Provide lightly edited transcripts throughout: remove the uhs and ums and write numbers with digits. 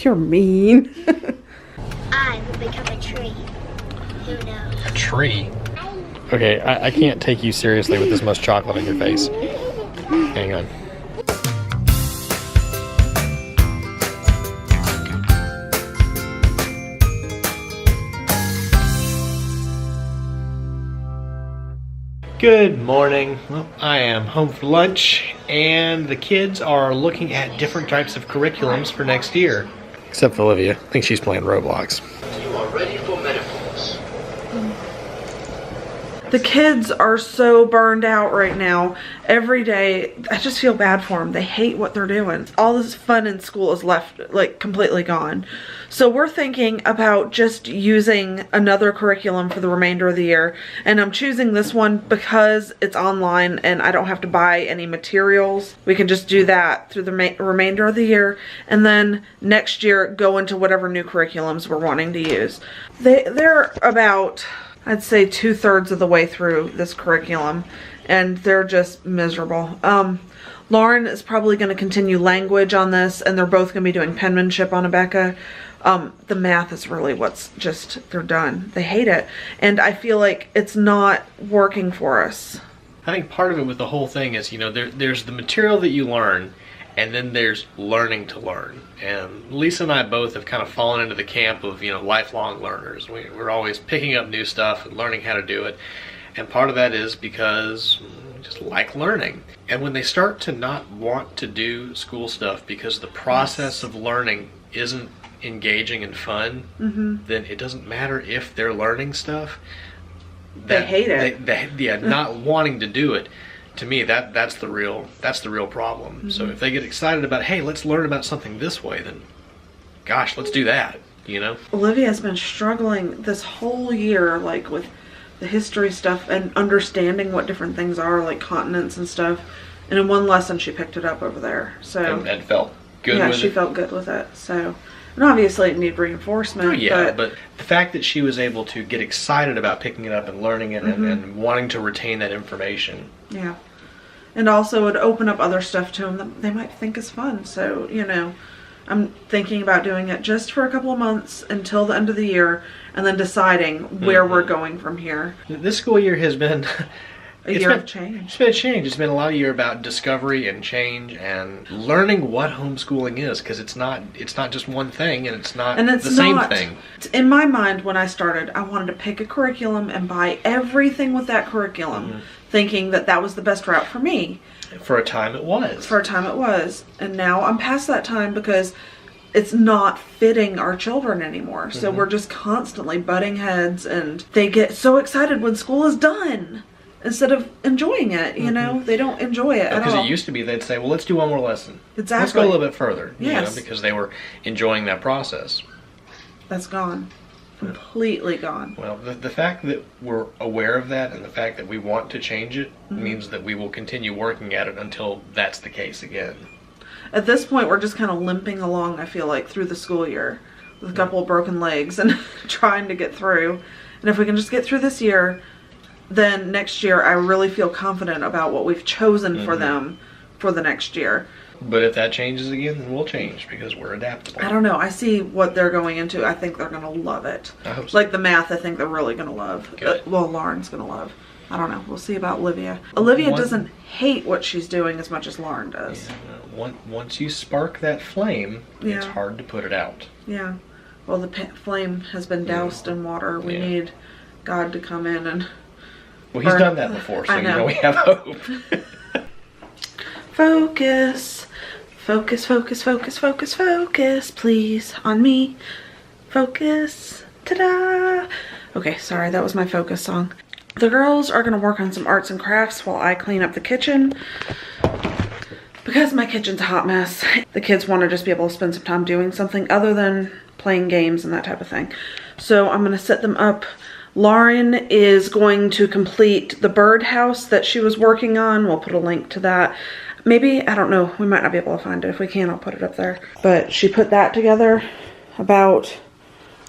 You're mean. I will become a tree. Who knows? A tree? Okay, I can't take you seriously with this much chocolate on your face. Hang on. Good morning. Well, I am home for lunch, and the kids are looking at different types of curriculums for next year. Except for Olivia. I think she's playing Roblox. You are ready for menopause. The kids are so burned out right now. Every day, I just feel bad for them. They hate what they're doing. All this fun in school is left, like, completely gone. So we're thinking about just using another curriculum for the remainder of the year. And I'm choosing this one because it's online and I don't have to buy any materials. We can just do that through the remainder of the year. And then next year, go into whatever new curriculums we're wanting to use. They're about, I'd say, 2/3 of the way through this curriculum, and they're just miserable. Lauren is probably going to continue language on this, and they're both going to be doing penmanship on Abeka. The math is really what's just, they're done. They hate it, and I feel like it's not working for us. I think part of it with the whole thing is, you know, there's the material that you learn, and then there's learning to learn. And Lisa and I both have kind of fallen into the camp of, you know, lifelong learners. We're always picking up new stuff and learning how to do it. And part of that is because we just like learning. And when they start to not want to do school stuff because the process of learning isn't engaging and fun, then it doesn't matter if they're learning stuff. They hate it. Not wanting to do it. To me, that's the real problem. So if they get excited about, hey, let's learn about something this way, then gosh, let's do that, you know? Olivia has been struggling this whole year, like, with the history stuff and understanding what different things are, like continents and stuff. And in one lesson, she picked it up over there. So and felt good with it. Yeah, she felt good with it. So, and obviously it needed reinforcement. Oh, yeah, but the fact that she was able to get excited about picking it up and learning it and wanting to retain that information. Yeah. And also it would open up other stuff to them that they might think is fun. So, you know, I'm thinking about doing it just for a couple of months until the end of the year and then deciding where we're going from here. This school year has been a year of change. It's been a change. It's been a lot of year about discovery and change and learning what homeschooling is, because it's not just one thing and it's not the same thing. In my mind, when I started, I wanted to pick a curriculum and buy everything with that curriculum, thinking that that was the best route for me. For a time it was. For a time it was. And now I'm past that time because it's not fitting our children anymore. So we're just constantly butting heads and they get so excited when school is done instead of enjoying it, you know? They don't enjoy it at all. Because it used to be they'd say, well, let's do one more lesson. Exactly. Let's go a little bit further. Yes. You know, because they were enjoying that process. That's gone. Completely gone. Well, the fact that we're aware of that and the fact that we want to change it means that we will continue working at it until that's the case again. At this point, we're just kind of limping along, I feel like, through the school year with a couple of broken legs and trying to get through. And if we can just get through this year, then next year I really feel confident about what we've chosen for them for the next year. But if that changes again, then we'll change because we're adaptable. I don't know. I see what they're going into. I think they're going to love it. I hope so. Like the math, I think they're really going to love. Well, Lauren's going to love. I don't know. We'll see about Olivia. Olivia doesn't hate what she's doing as much as Lauren does. Yeah, once you spark that flame, it's hard to put it out. Yeah. Well, the flame has been doused in water. We need God to come in and... Well, he's done that before, so you know we have hope. Focus. Focus, focus, focus, focus, focus, please, on me. Focus. Ta-da! Okay, sorry, that was my focus song. The girls are going to work on some arts and crafts while I clean up the kitchen. Because my kitchen's a hot mess, the kids want to just be able to spend some time doing something other than playing games and that type of thing. So I'm going to set them up. Lauren is going to complete the birdhouse that she was working on. We'll put a link to that. Maybe, I don't know, we might not be able to find it. If we can, I'll put it up there. But she put that together about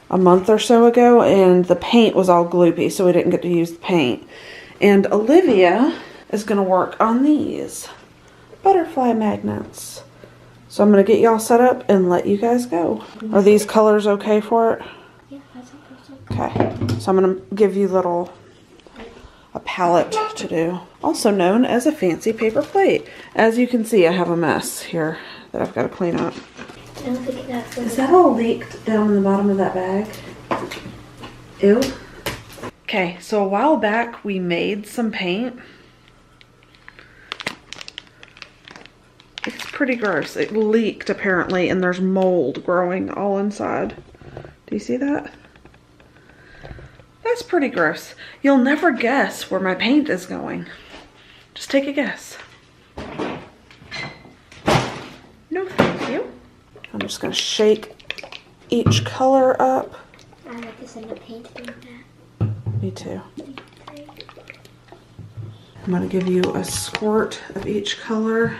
a month or so ago, and the paint was all gloopy, so we didn't get to use the paint. And Olivia is going to work on these butterfly magnets. So I'm gonna get y'all set up and let you guys go. Are these colors okay for it? Yeah, I think so. Okay, so I'm gonna give you a palette to do. Also known as a fancy paper plate. As you can see, I have a mess here that I've got to clean up. Is that all leaked down in the bottom of that bag? Ew. Okay, so a while back we made some paint. It's pretty gross. It leaked apparently, and there's mold growing all inside. Do you see that? That's pretty gross. You'll never guess where my paint is going. Just take a guess. No, thank you. I'm just gonna shake each color up. I like to send the paint like that. Me too. I'm gonna give you a squirt of each color.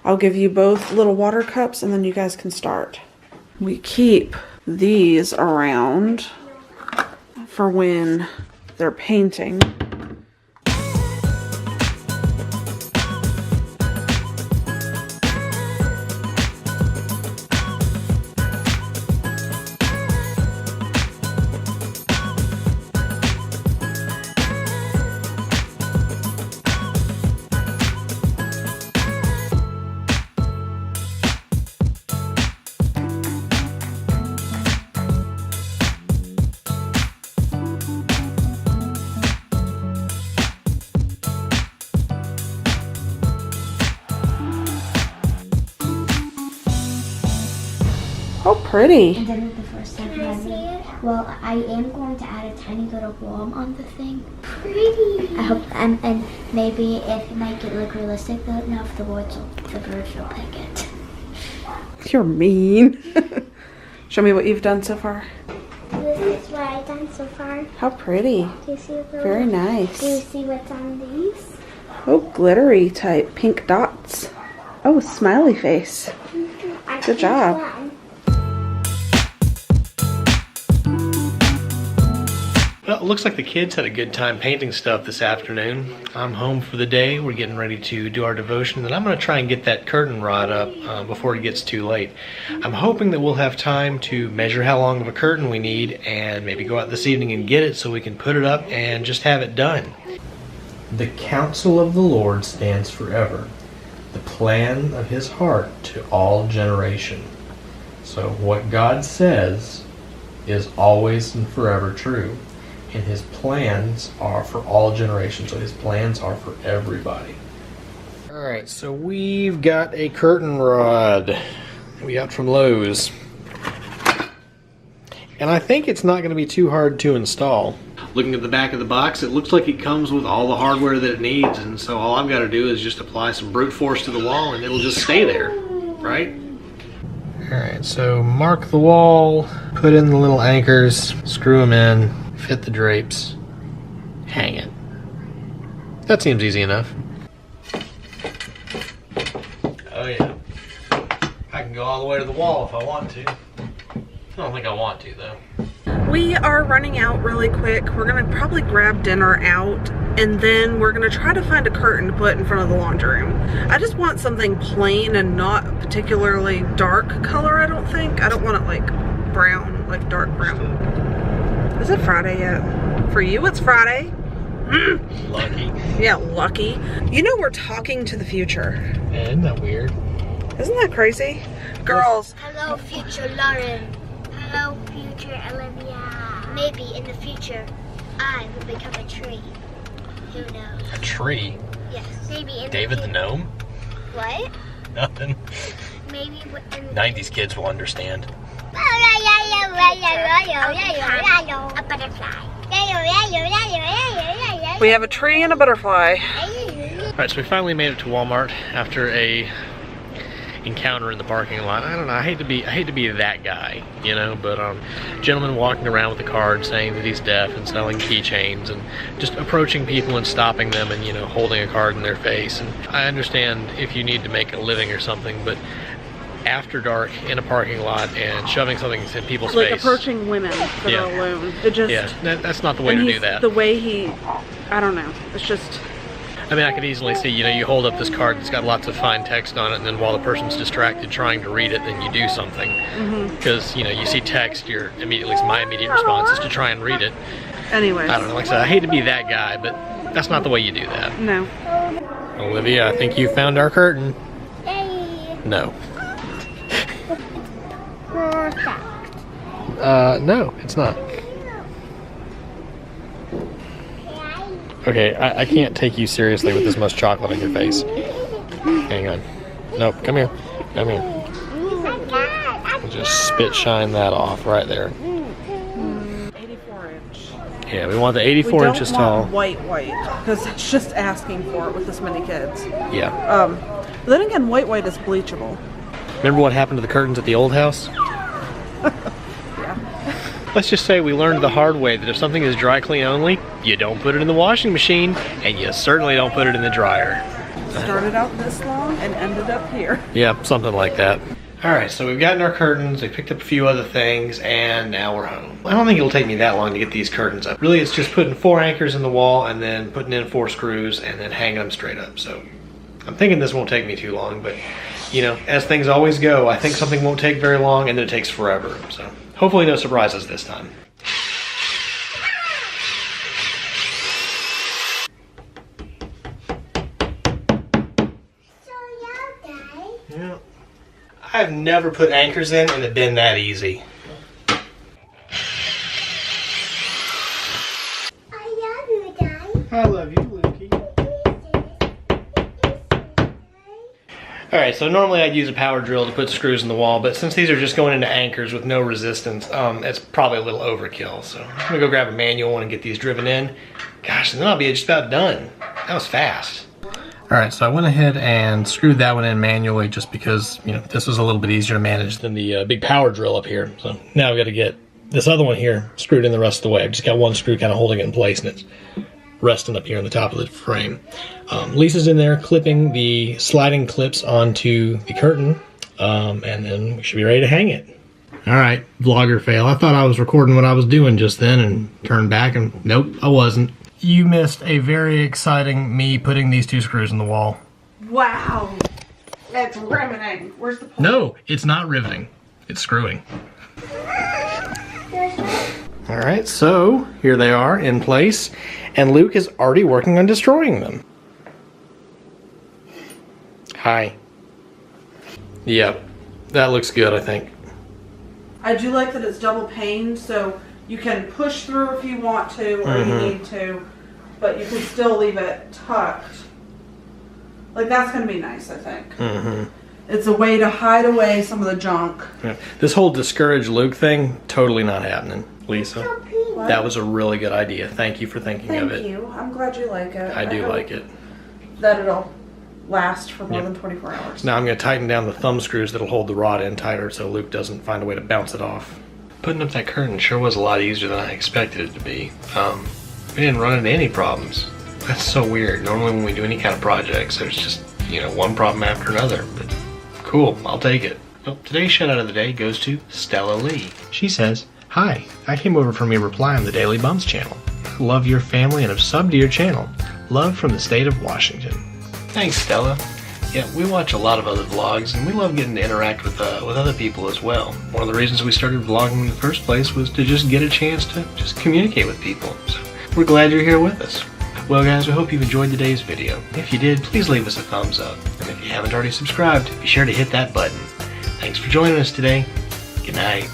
I'll give you both little water cups and then you guys can start. We keep these around for when they're painting. Oh, pretty. And then the first time well, I am going to add a tiny little worm on the thing. Pretty. I hope, and maybe if it might get look realistic though, now if the birds will pick it. You're mean. Show me what you've done so far. This is what I've done so far. How pretty. Do you see the Very nice. Do you see what's on these? Oh, glittery type pink dots. Oh, smiley face. Good job. Well, it looks like the kids had a good time painting stuff this afternoon. I'm home for the day. We're getting ready to do our devotion, and I'm going to try and get that curtain rod up before it gets too late. I'm hoping that we'll have time to measure how long of a curtain we need and maybe go out this evening and get it so we can put it up and just have it done. The counsel of the Lord stands forever, the plan of his heart to all generation. So what God says is always and forever true. And his plans are for all generations. So his plans are for everybody. Alright, so we've got a curtain rod we got from Lowe's. And I think it's not going to be too hard to install. Looking at the back of the box, it looks like it comes with all the hardware that it needs. And so all I've got to do is just apply some brute force to the wall and it'll just stay there, right? Alright, so mark the wall, put in the little anchors, screw them in. Fit the drapes, hang it. That seems easy enough. Oh yeah. I can go all the way to the wall if I want to. I don't think I want to though. We are running out really quick. We're gonna probably grab dinner out and then we're gonna try to find a curtain to put in front of the laundry room. I just want something plain and not particularly dark color, I don't think. I don't want it like brown, like dark brown. Is it Friday yet? For you, it's Friday. Lucky. Yeah, lucky. You know we're talking to the future. Yeah, isn't that weird? Isn't that crazy? Girls. Hello, future Lauren. Hello, future Olivia. Maybe in the future, I will become a tree. Who knows? A tree? Yes. Maybe in David the the gnome? What? Nothing. Maybe in 90s kids will understand. a butterfly. We have a tree and a butterfly. Alright, so we finally made it to Walmart after a encounter in the parking lot. I don't know, I hate to be that guy, you know, but gentleman walking around with a card saying that he's deaf and selling keychains and just approaching people and stopping them and, you know, holding a card in their face. And I understand if you need to make a living or something, but after dark in a parking lot and shoving something in people's like face. Approaching women that are alone. It just, yeah, that's not the way to do that. The way he, I don't know, it's just, I mean, I could easily see, you know, you hold up this card that's got lots of fine text on it, and then while the person's distracted trying to read it, then you do something. Because, you know, you see text, at least my immediate response is to try and read it. Anyways. I don't know, like I said, I hate to be that guy, but that's not the way you do that. No. Olivia, I think you found our curtain. Yay! No. Perfect. No, it's not. Okay, I can't take you seriously with this much chocolate on your face. Hang on. No, come here. Come here. We'll just spit shine that off right there. 84-inch. Yeah, we want the 84 inches tall. White, because it's just asking for it with this many kids. Yeah. But then again, white is bleachable. Remember what happened to the curtains at the old house? Let's just say we learned the hard way that if something is dry clean only, you don't put it in the washing machine, and you certainly don't put it in the dryer. Started out this long and ended up here. Yeah, something like that. Alright, so we've gotten our curtains, we picked up a few other things, and now we're home. I don't think it'll take me that long to get these curtains up. Really, it's just putting 4 anchors in the wall, and then putting in 4 screws, and then hanging them straight up. So, I'm thinking this won't take me too long, but, you know, as things always go, I think something won't take very long, and then it takes forever, so... Hopefully no surprises this time. Yeah. I've never put anchors in and it's been that easy. I love you, Dad. I love you, Lukey. Alright, so normally I'd use a power drill to put screws in the wall, but since these are just going into anchors with no resistance, it's probably a little overkill. So I'm gonna go grab a manual one and get these driven in. Gosh, and then I'll be just about done. That was fast. Alright, so I went ahead and screwed that one in manually just because, you know, this was a little bit easier to manage than the big power drill up here. So now I've got to get this other one here screwed in the rest of the way. I've just got one screw kind of holding it in place, and it's resting up here on the top of the frame. Lisa's in there clipping the sliding clips onto the curtain, and then we should be ready to hang it. Alright, vlogger fail. I thought I was recording what I was doing just then and turned back and nope, I wasn't. You missed a very exciting me putting these 2 screws in the wall. Wow. That's riveting. Where's the point? No, it's not riveting. It's screwing. Alright, so here they are in place, and Luke is already working on destroying them. Hi. Yep, that looks good, I think. I do like that it's double pane, so you can push through if you want to or you need to, but you can still leave it tucked. Like, that's going to be nice, I think. It's a way to hide away some of the junk. Yeah. This whole discourage Luke thing, totally not happening, Lisa. What? That was a really good idea. Thank you for thinking of it. Thank you. I'm glad you like it. I do like it. That it'll last for more than 24 hours. Now I'm going to tighten down the thumb screws that'll hold the rod in tighter so Luke doesn't find a way to bounce it off. Putting up that curtain sure was a lot easier than I expected it to be. We didn't run into any problems. That's so weird. Normally when we do any kind of projects, there's just, you know, one problem after another. But cool, I'll take it. Well, today's shout out of the day goes to Stella Lee. She says, "Hi, I came over from your reply on the Daily Bumps channel. Love your family and have subbed to your channel. Love from the state of Washington." Thanks, Stella. Yeah, we watch a lot of other vlogs, and we love getting to interact with other people as well. One of the reasons we started vlogging in the first place was to just get a chance to just communicate with people. So we're glad you're here with us. Well guys, we hope you've enjoyed today's video. If you did, please leave us a thumbs up. And if you haven't already subscribed, be sure to hit that button. Thanks for joining us today. Good night.